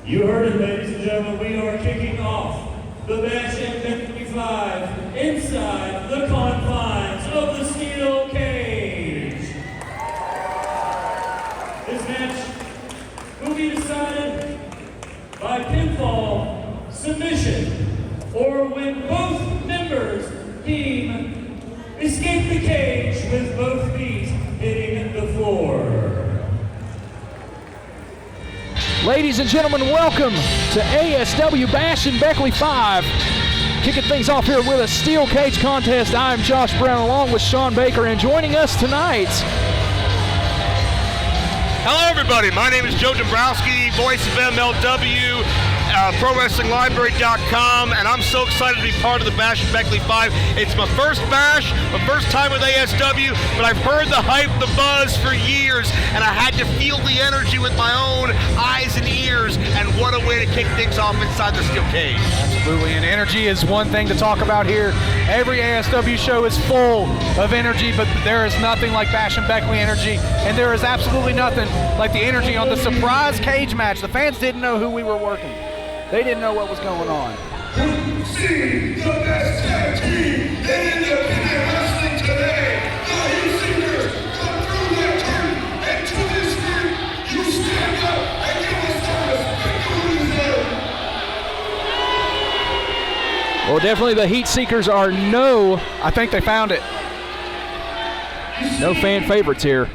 You heard it, ladies and gentlemen. We are kicking off the Bash at Beckley 5 inside the confines of the steel cage. This match will be decided by pinfall, submission, or when both members team escape the cage with both feet hitting the floor. Ladies and gentlemen, welcome to ASW Bash in Beckley 5. Kicking things off here with a steel cage contest. I'm Josh Brown along with Sean Baker, and joining us tonight. Hello everybody, my name is Joe Dombrowski, voice of MLW, ProWrestlingLibrary.com, and I'm so excited to be part of the Bash in Beckley 5. It's my first Bash, my first time with ASW, but I've heard the hype, the buzz for years, and I had to feel the energy with my own eyes and ears, and what a way to kick things off inside the steel cage. Absolutely, and energy is one thing to talk about here. Every ASW show is full of energy, but there is nothing like Bash in Beckley energy, and there is absolutely nothing like the energy on the surprise cage match. The fans didn't know who we were working. They didn't know what was going on. See the best tag team in independent wrestling today. The Heatseekers come through their curtain, and to this group, you stand up and give us service and do who's there. Well, definitely the Heatseekers are I think they found it. no fan favorites here.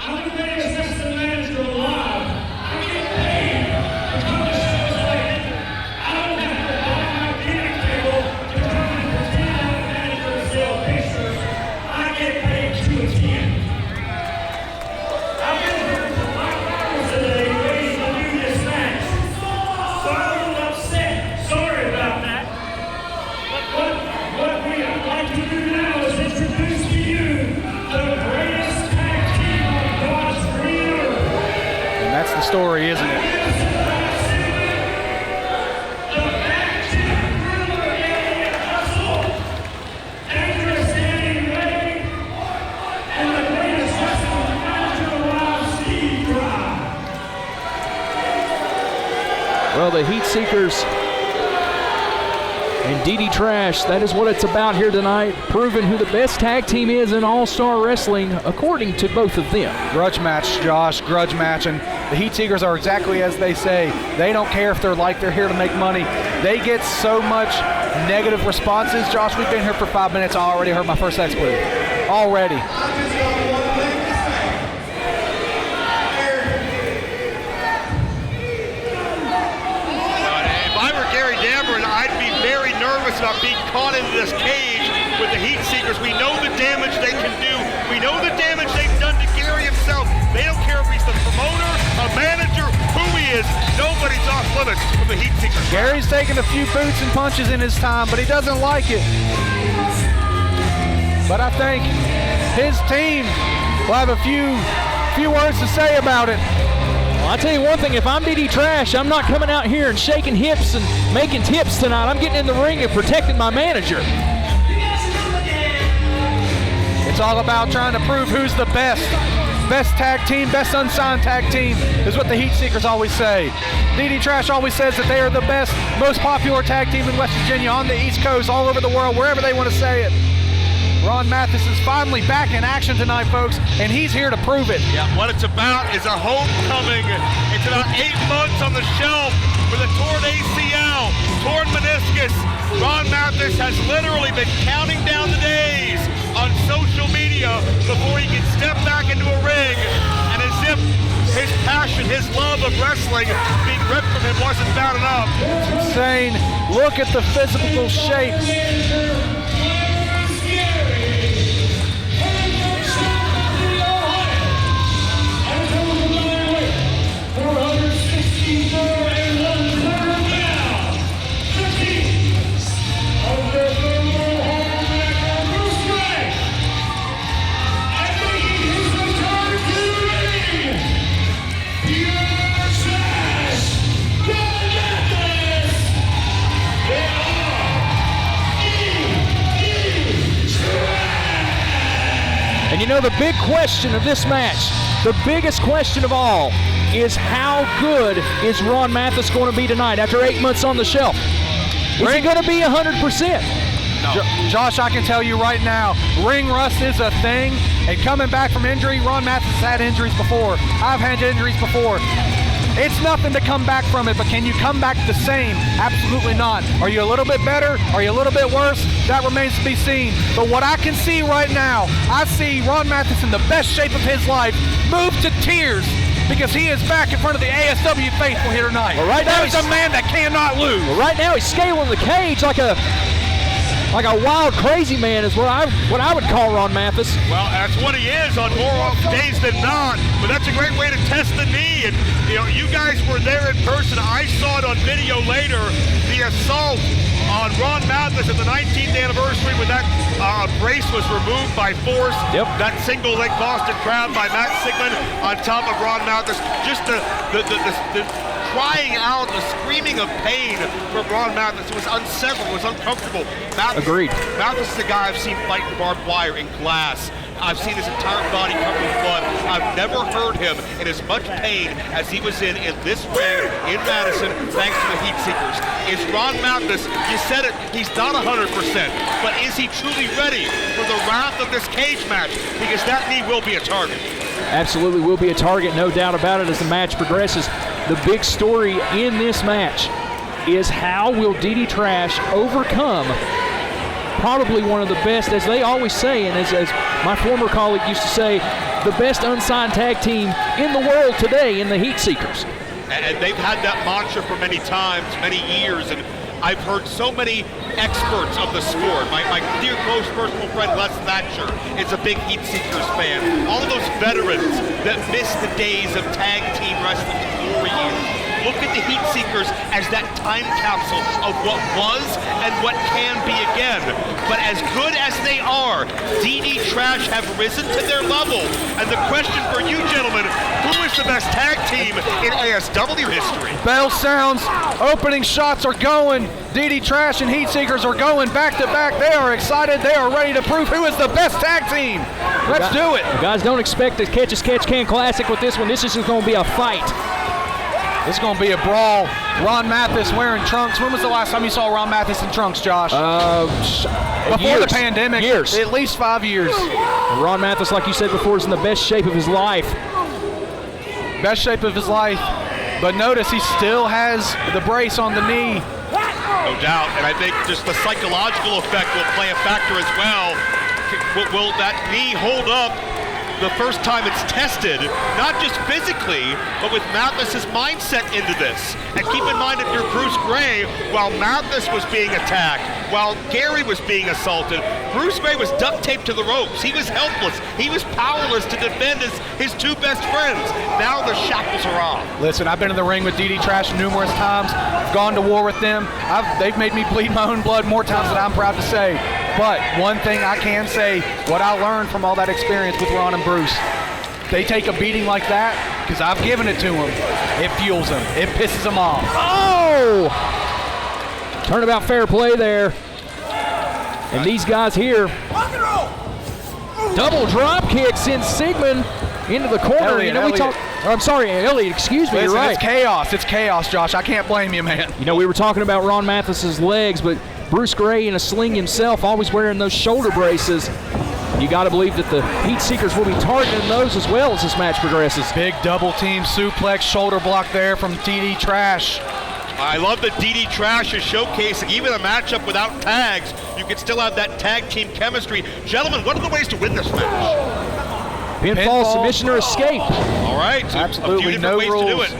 Story, isn't it? Well, the Heatseekers and Ddtrash, that is what it's about here tonight, proving who the best tag team is in All-Star Wrestling, according to both of them. Grudge match, Josh, grudge match, and the Heatseekers are exactly as they say. They don't care if they're here to make money. They get so much negative responses. Josh, we've been here for 5 minutes. I already heard my first exclude. Already. I'd be very nervous about being caught into this cage with the Heatseekers. We know the damage they can do. We know the damage they've done to Gary himself. They don't care if he's the promoter, a manager, who he is. Nobody's off limits with the Heatseekers. Gary's taken a few boots and punches in his time, but he doesn't like it. But I think his team will have a few words to say about it. I'll tell you one thing, if I'm Ddtrash, I'm not coming out here and shaking hips and making tips tonight. I'm getting in the ring and protecting my manager. It's all about trying to prove who's the best. Best tag team, best unsigned tag team is what the Heatseekers always say. Ddtrash always says that they are the best, most popular tag team in West Virginia, on the East Coast, all over the world, wherever they want to say it. Ron Mathis is finally back in action tonight, folks, and he's here to prove it. Yeah, what it's about is a homecoming. It's about 8 months on the shelf with a torn ACL, torn meniscus. Ron Mathis has literally been counting down the days on social media before he can step back into a ring, and as if his passion, his love of wrestling being ripped from him wasn't bad enough. It's insane. Look at the physical shape. And you know the big question of this match, the biggest question of all, is how good is Ron Mathis going to be tonight after 8 months on the shelf? Is he going to be 100%? No. Josh, I can tell you right now, ring rust is a thing, and coming back from injury, Ron Mathis has had injuries before. I've had injuries before. It's nothing to come back from it, but can you come back the same? Absolutely not. Are you a little bit better? Are you a little bit worse? That remains to be seen. But what I can see right now, I see Ron Mathis in the best shape of his life, move to tears, because he is back in front of the ASW faithful here tonight. Well, right now he's a man that cannot lose. Well, right now he's scaling the cage like a wild crazy man is what I would call Ron Mathis. Well, that's what he is on more days than not, but that's a great way to test the knee. And you guys were there in person. I saw it on video later, the assault on Ron Mathis at the 19th anniversary when that brace was removed by force. Yep. That single leg Boston Crab by Matt Sigmund on top of Ron Mathis. Just the crying out, the screaming of pain from Ron Mathis. It was unsettling, it was uncomfortable. Agreed. Mathis is a guy I've seen fight in barbed wire, in glass. I've seen his entire body covered in blood. I've never heard him in as much pain as he was in this ring in Madison, thanks to the Heatseekers. Is Ron Mathis, you said it, he's not 100%, but is he truly ready for the wrath of this cage match? Because that knee will be a target. Absolutely will be a target, no doubt about it, as the match progresses. The big story in this match is how will Ddtrash overcome probably one of the best, as they always say, and as my former colleague used to say, the best unsigned tag team in the world today in the Heatseekers. And they've had that mantra for many times, many years, and I've heard so many experts of the sport. My dear close personal friend Les Thatcher is a big Heatseekers fan. All of those veterans that missed the days of tag team wrestling glory years. Look at the Heatseekers as that time capsule of what was and what can be again. But as good as they are, Ddtrash have risen to their level. And the question for you gentlemen, who is the best tag team in ASW history? Bell sounds, opening shots are going. Ddtrash and Heatseekers are going back to back. They are excited. They are ready to prove who is the best tag team. Let's do it. You guys don't expect the Catch as Catch Can Classic with this one. This is just going to be a fight. It's going to be a brawl. Ron Mathis wearing trunks. When was the last time you saw Ron Mathis in trunks, Josh? Before the pandemic. Years. At least 5 years. Ron Mathis, like you said before, is in the best shape of his life. Best shape of his life. But notice he still has the brace on the knee. No doubt, and I think just the psychological effect will play a factor as well. Will that knee hold up the first time it's tested, not just physically, but with Mathis's mindset into this? And keep in mind, if you're Bruce Gray, while Mathis was being attacked, while Gary was being assaulted, Bruce Gray was duct taped to the ropes. He was helpless. He was powerless to defend his two best friends. Now the shackles are off. Listen, I've been in the ring with Ddtrash numerous times. I've gone to war with them. They've made me bleed my own blood more times than I'm proud to say. But one thing I can say, what I learned from all that experience with Ron and Bruce, they take a beating like that, because I've given it to them, it fuels them. It pisses them off. Oh! Turnabout fair play there. And these guys here, double drop kick sends Sigmund into the corner. Elliot, excuse me, Listen, you're right. It's chaos. It's chaos, Josh. I can't blame you, man. You know, we were talking about Ron Mathis's legs, but Bruce Gray in a sling himself, always wearing those shoulder braces. You got to believe that the Heatseekers will be targeting those as well as this match progresses. Big double team suplex shoulder block there from Ddtrash. I love that Ddtrash is showcasing even a matchup without tags. You can still have that tag team chemistry. Gentlemen, what are the ways to win this match? Pinfall, submission, or escape. All right, so absolutely, a few different ways rules. to do it.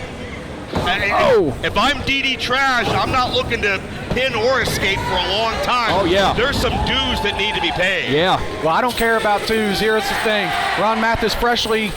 If I'm Ddtrash, I'm not looking to pin or escape for a long time. Oh, yeah. There's some dues that need to be paid. Yeah. Well, I don't care about twos. Here's the thing. Ron Mathis freshly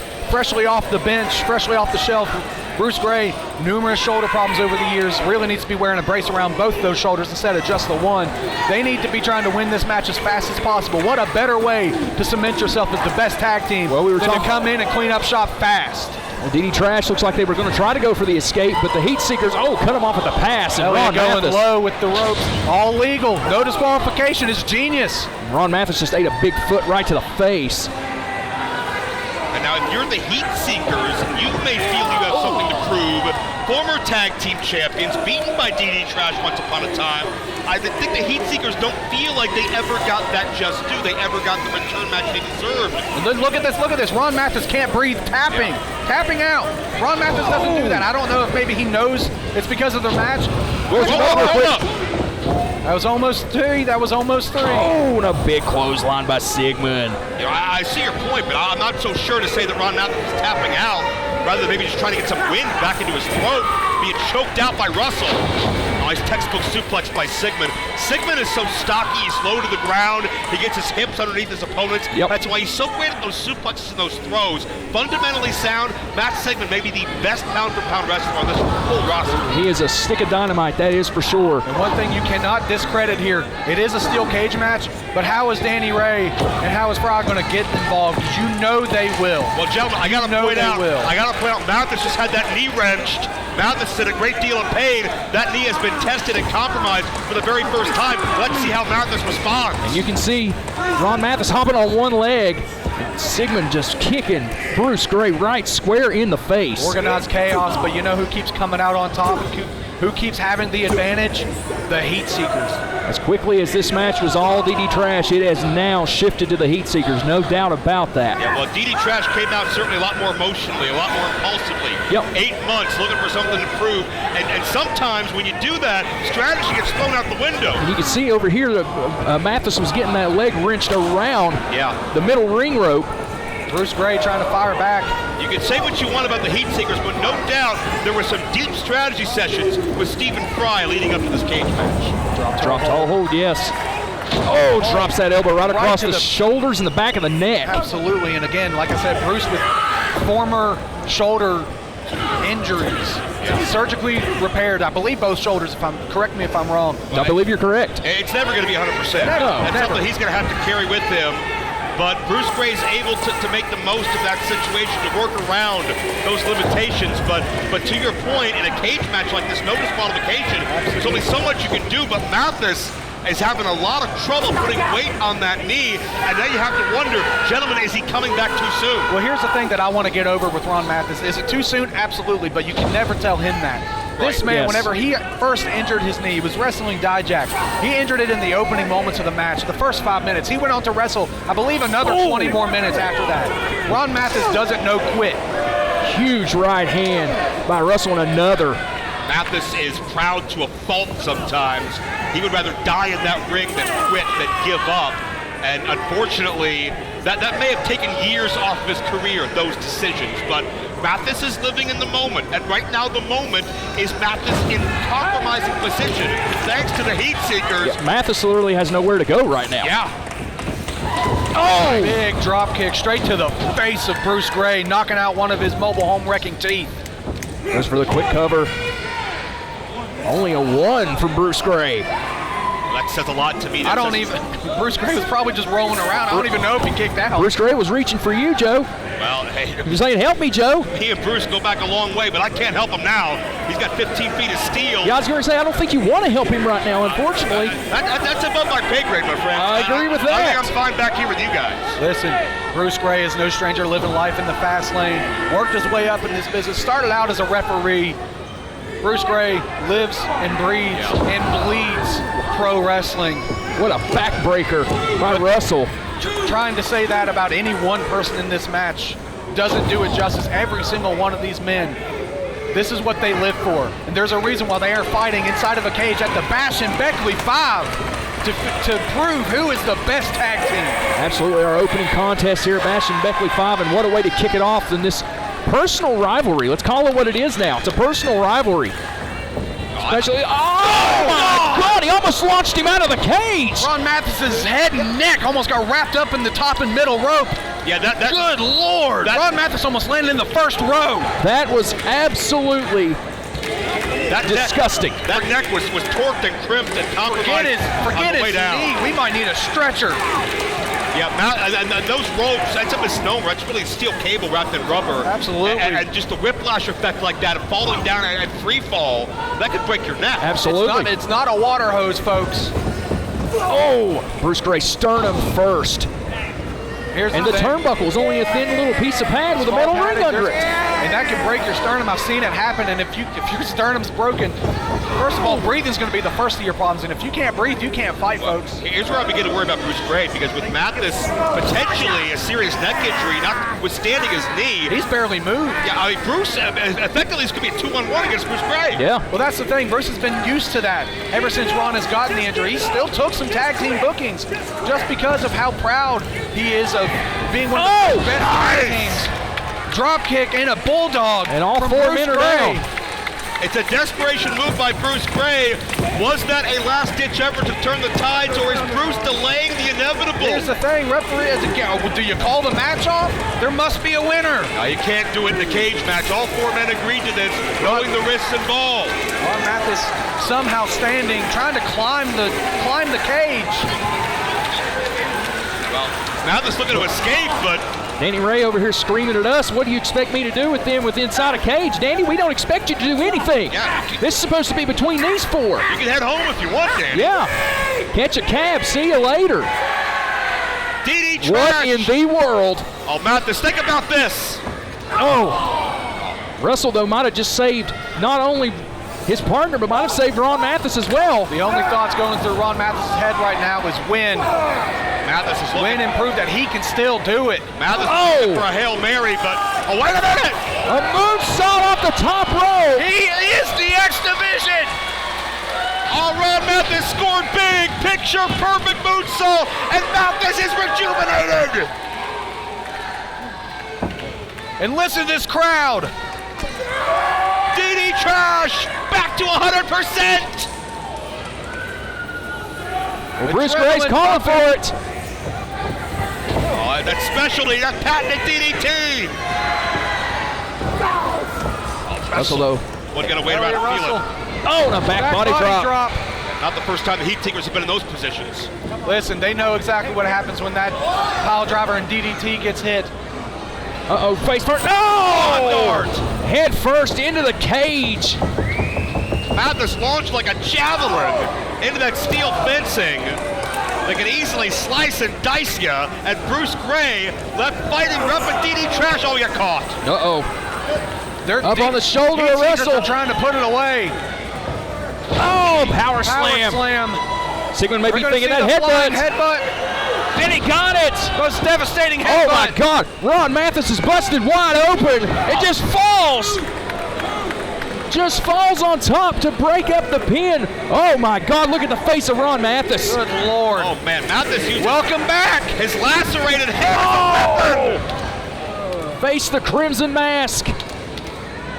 off the bench, freshly off the shelf. Bruce Gray, numerous shoulder problems over the years, really needs to be wearing a brace around both those shoulders instead of just the one. They need to be trying to win this match as fast as possible. What a better way to cement yourself as the best tag team than to come in and clean up shop fast. Well, Ddtrash looks like they were going to try to go for the escape, but the Heatseekers, cut him off at the pass. And Ron going Mathis, low with the ropes. All legal. No disqualification. It's genius. Ron Mathis just ate a big foot right to the face. And now you're the Heatseekers. You may feel you have something to prove. Former tag team champions, beaten by Ddtrash once upon a time. I think the Heatseekers don't feel like they ever got that just due. They ever got the return match they deserved. Look at this. Ron Mathis can't breathe, tapping out. Ron Mathis doesn't do that. I don't know if maybe he knows it's because of the match. Hold up. That was almost three. Oh, and a big clothesline by Sigmund. You know, I see your point, but I'm not so sure to say that Ron Mathis is tapping out, rather than maybe just trying to get some wind back into his throat, being choked out by Russell. Nice textbook suplex by Sigmund. Sigmund is so stocky, he's low to the ground, he gets his hips underneath his opponents. Yep. That's why he's so great at those suplexes and those throws. Fundamentally sound, Matt Sigmund may be the best pound-for-pound wrestler on this whole roster. He is a stick of dynamite, that is for sure. And one thing you cannot discredit here, it is a steel cage match, but how is Danny Ray and how is Frog going to get involved? Because you know they will. Well, gentlemen, I got to point out, Mathis just had that knee wrenched. Mathis is in a great deal of pain. That knee has been tested and compromised for the very first time. Let's see how Mathis responds. And you can see Ron Mathis hopping on one leg. Sigmund just kicking Bruce Gray right square in the face. Organized chaos, but you know who keeps coming out on top? Who keeps having the advantage? The Heatseekers. As quickly as this match was all Ddtrash, it has now shifted to the Heatseekers, no doubt about that. Yeah, well, Ddtrash came out certainly a lot more emotionally, a lot more impulsively. Yep. 8 months looking for something to prove, and sometimes when you do that, strategy gets thrown out the window. And you can see over here that Mathis was getting that leg wrenched around the middle ring rope. Bruce Gray trying to fire back. You can say what you want about the Heatseekers, but no doubt there were some deep strategy sessions with Stephen Fry leading up to this cage match. Dropped all hold, yes. Oh, drops that elbow right across the shoulders and the back of the neck. Absolutely, and again, like I said, Bruce with former shoulder injuries, surgically repaired. I believe both shoulders. Correct me if I'm wrong. I believe you're correct. It's never going to be 100%. That's something he's going to have to carry with him. But Bruce Gray's able to make the most of that situation, to work around those limitations. But to your point, in a cage match like this, no disqualification, there's only so much you can do. But Mathis is having a lot of trouble putting weight on that knee, and now you have to wonder, gentlemen, is he coming back too soon? Well, here's the thing that I want to get over with Ron Mathis. Is it too soon? Absolutely, but you can never tell him that. This man, whenever he first injured his knee, he was wrestling Dijak. He injured it in the opening moments of the match, the first 5 minutes. He went on to wrestle, I believe, another 20 more minutes after that. Ron Mathis doesn't know quit. Huge right hand by Russell and another. Mathis is proud to a fault sometimes. He would rather die in that ring than quit, than give up. And unfortunately, that may have taken years off of his career, those decisions. But Mathis is living in the moment. And right now, the moment is Mathis in compromising position. Thanks to the Heatseekers. Yeah, Mathis literally has nowhere to go right now. Yeah. Oh! Big drop kick straight to the face of Bruce Gray, knocking out one of his mobile home wrecking teeth. Goes for the quick cover. Only a 1 from Bruce Gray. That says a lot to me. Bruce Gray was probably just rolling around. I don't even know if he kicked out. Bruce Gray was reaching for you, Joe. Well, hey. He was saying, help me, Joe. He and Bruce go back a long way, but I can't help him now. He's got 15 feet of steel. Yeah, I was going to say, I don't think you want to help him right now, unfortunately. That's above my pay grade, my friend. I agree with that. I think I'm fine back here with you guys. Listen, Bruce Gray is no stranger living life in the fast lane. Worked his way up in this business. Started out as a referee. Bruce Gray lives and breathes and bleeds pro wrestling. What a backbreaker by Russell. Trying to say that about any one person in this match doesn't do it justice. Every single one of these men, this is what they live for. And there's a reason why they are fighting inside of a cage at the Bash and Beckley 5 to prove who is the best tag team. Absolutely, our opening contest here at Bash and Beckley 5, and what a way to kick it off than this personal rivalry. Let's call it what it is now. It's a personal rivalry. Especially, oh my God, he almost launched him out of the cage. Ron Mathis's head and neck almost got wrapped up in the top and middle rope. Yeah, good Lord. Ron Mathis almost landed in the first row. That was absolutely disgusting. That neck was torqued and crimped and compromised. Forget his knee. We might need a stretcher. Yeah, and those ropes, that's a misnomer. That's really steel cable wrapped in rubber. Absolutely. And just the whiplash effect like that of falling down at free fall, that could break your neck. Absolutely. It's not a water hose, folks. Oh, Bruce Gray sternum first. And the turnbuckle is only a thin little piece of pad with a metal ring under it. And that can break your sternum. I've seen it happen. And if your sternum's broken, first of all, breathing's going to be the first of your problems. And if you can't breathe, you can't fight, folks. Here's where I begin to worry about Bruce Gray, because with Mathis potentially a serious neck injury, notwithstanding his knee. He's barely moved. Yeah, I mean, Bruce, effectively, this could be a 2-on-1 against Bruce Gray. Yeah. Well, that's the thing. Bruce has been used to that ever since Ron has gotten the injury. He still took some tag team bookings just because of how proud he is of being one of the best tag teams. Drop kick and a bulldog. And all from 4 Bruce men are Gray. down. It's a desperation move by Bruce Gray. Was that a last-ditch effort to turn the tides, or is Bruce delaying the inevitable? Here's the thing, referee, do you call the match off? There must be a winner. No, you can't do it in a cage match. All 4 men agreed to this, knowing the risks involved. Ron Mathis somehow standing, trying to climb the cage. Well, Mathis looking to escape, but Danny Ray over here screaming at us. What do you expect me to do with them inside a cage? Danny, we don't expect you to do anything. Yeah, This is supposed to be between these 4. you can head home if you want, Danny. Yeah. Catch a cab. See you later. Ddtrash. What in the world? Oh, Mathis, think about this. Oh. Russell, though, might have just saved not only his partner, but might have saved Ron Mathis as well. The only thoughts going through Ron Mathis' head right now is win. Mathis is Win and prove that he can still do it. Mathis is looking for a Hail Mary, but wait a minute! A moonsault off the top rope. He is the X Division! Oh, Ron Mathis scored big, picture perfect moonsault, and Mathis is rejuvenated! And listen to this crowd. Ddtrash back to 100%! Well, Bruce Gray's calling for it. Oh, that's specialty, that's patented DDT! Russell, though. Wasn't gonna wait around and feel it. Oh, and a back body drop. Not the first time the Heatseekers have been in those positions. Listen, they know exactly what happens when that pile driver and DDT gets hit. Uh-oh, face first. No! Head first into the cage. Mathis launched like a javelin into that steel fencing. They can easily slice and dice you, and Bruce Gray left fighting rough and Ddtrash. Oh, you caught. Uh-oh. They're Up on the shoulder of Russell. Trying to put it away. Oh, power slam. Sigmund may be thinking that headbutt. And he got it. Most devastating headbutt. Oh, my God. Ron Mathis is busted wide open. It just falls. Just falls on top to break up the pin. Oh, my God. Look at the face of Ron Mathis. Good Lord. Oh, man. Mathis used Welcome back. his lacerated head as a weapon. Face the crimson mask.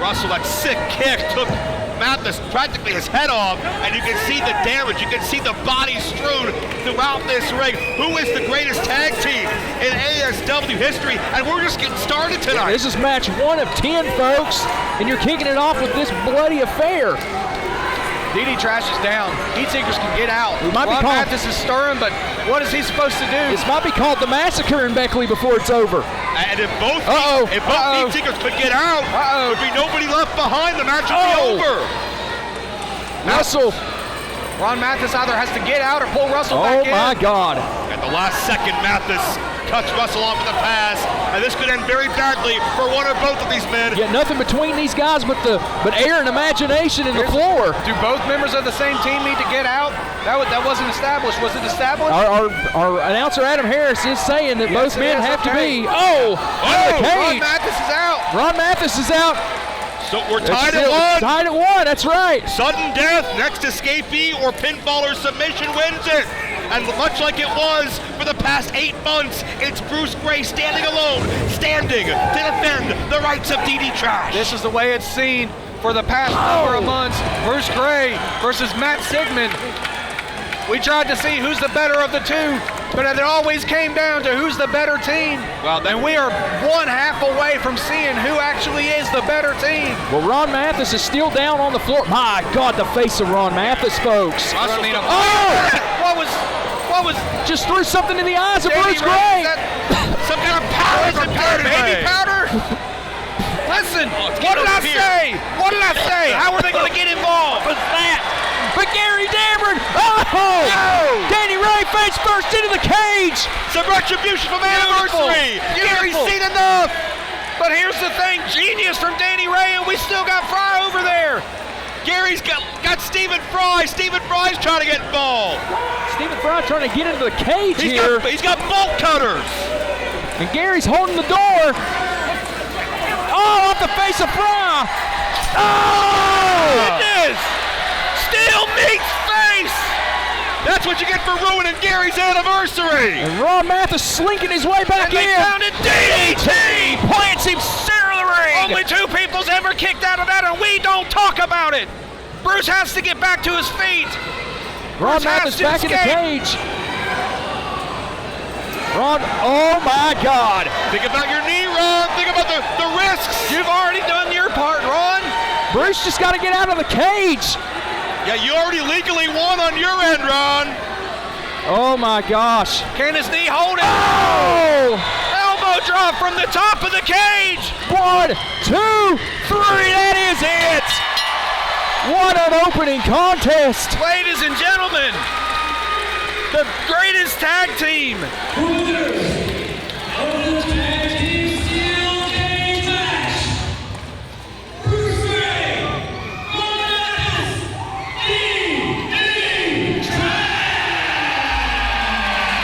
Russell, that sick kick took Mathis practically his head off, and you can see the damage. You can see the bodies strewn throughout this ring. Who is the greatest tag team in ASW history? And we're just getting started tonight. This is match 1 of 10, folks, and you're kicking it off with this bloody affair. Ddtrash is down. Heatseekers can get out. Ron Mathis is stirring, but what is he supposed to do? This might be called the massacre in Beckley before it's over. And if both Heatseekers could get out, there'd be nobody left behind. The match would be over. Russell. Ron Mathis either has to get out or pull Russell back in. Oh, my God. At the last second, Mathis cuts Russell off with a pass, and this could end very badly for one or both of these men. Yeah, nothing between these guys but air and imagination in the floor. Do both members of the same team need to get out? That wasn't established. Was it established? Our announcer Adam Harris is saying that both men have to be. Oh, the cage. Ron Mathis is out. Ron Mathis is out. So we're tied at 1. Tied at 1. That's right. Sudden death, next escapee or pinfall or submission wins it. And much like it was for the past 8 months, it's Bruce Gray standing alone, standing to defend the rights of Ddtrash. This is the way it's seen for the past number of months. Bruce Gray versus Matt Sigmund. We tried to see who's the better of the two, but it always came down to who's the better team. Well, and we are 1/2 away from seeing who actually is the better team. Well, Ron Mathis is still down on the floor. My God, the face of Ron Mathis, folks. What was just threw something in the eyes of Bruce Ray, Gray. Some kind of powder from baby powder? Listen, what did I say? What did I say? How are they going to get involved? What's that? But Gary Dameron. Oh! No. Danny Ray face first. burst into the cage. Some retribution from Anniversary. Gary's seen enough. But here's the thing, genius from Danny Ray, and we still got Fry over there. Gary's got Stephen Fry. Stephen Fry's trying to get involved. Stephen Fry trying to get into the cage here. He's got bolt cutters. And Gary's holding the door. Oh, off the face of Fry. Oh! Goodness! Steel meets face. That's what you get for ruining Gary's Anniversary. And Ron Mathis slinking his way back And they in. found it. DDT! Plants him center of the ring. Only 2 people's ever kicked out of that, and we don't talk about it. Bruce has to get back to his feet. Ron Bruce Mathis has to back in the escape. cage. Ron, oh my God. Think about your knee, Ron. Think about the risks. You've already done your part, Ron. Bruce just got to get out of the cage. Yeah, you already legally won on your end, Ron. Oh my gosh. Can his knee hold it? Oh! Elbow drop from the top of the cage. 1, 2, 3, that is it. What an opening contest. Ladies and gentlemen, the greatest tag team. Winners of the tag team steel cage match, Bruce Ray, Ron Mathis, Ddtrash.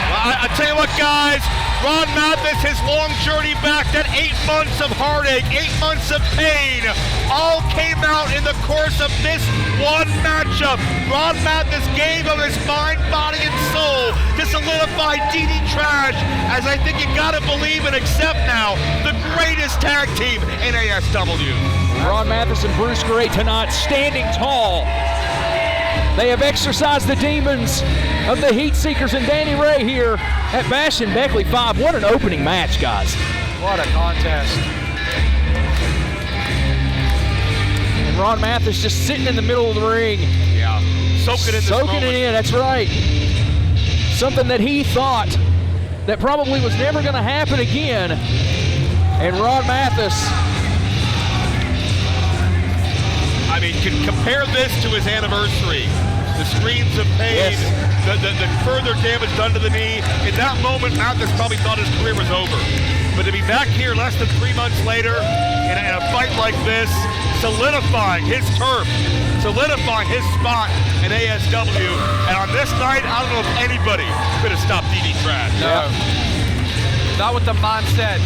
Well, I tell you what, guys. Ron Mathis, his long journey back, that 8 months of heartache, 8 months of pain, all came out in the course of this one matchup. Ron Mathis gave of his mind, body, and soul to solidify Ddtrash, as I think you gotta believe and accept now, the greatest tag team in ASW. Ron Mathis and Bruce Gray tonight standing tall. They have exorcised the demons of the Heatseekers and Danny Ray here at Bash and Beckley 5. What an opening match, guys. What a contest. And Ron Mathis just sitting in the middle of the ring. Yeah, soak it in this Soaking moment. it in, that's right. Something that he thought that probably was never going to happen again. And Ron Mathis. I mean, compare this to his Anniversary. The screams of pain, Yes. the further damage done to the knee. In that moment, Mathis probably thought his career was over. But to be back here less than 3 months later in a fight like this, solidifying his turf, solidifying his spot in ASW. And on this night, I don't know if anybody could have stopped Ddtrash. No. Not with the mindset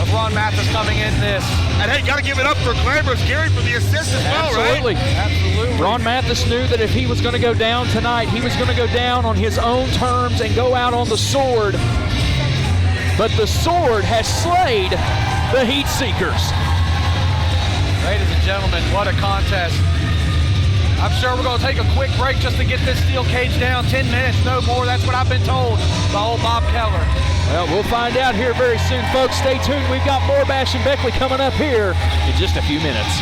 of Ron Mathis coming in this. And hey, got to give it up for Glamorous Gary for the assist as well, Absolutely. right? Absolutely. Ron Mathis knew that if he was going to go down tonight, he was going to go down on his own terms and go out on the sword. But the sword has slayed the Heatseekers. Ladies and gentlemen, what a contest. I'm sure we're going to take a quick break just to get this steel cage down. 10 minutes, no more. That's what I've been told by old Bob Keller. Well, we'll find out here very soon, folks. Stay tuned. We've got more Bash and Beckley coming up here in just a few minutes.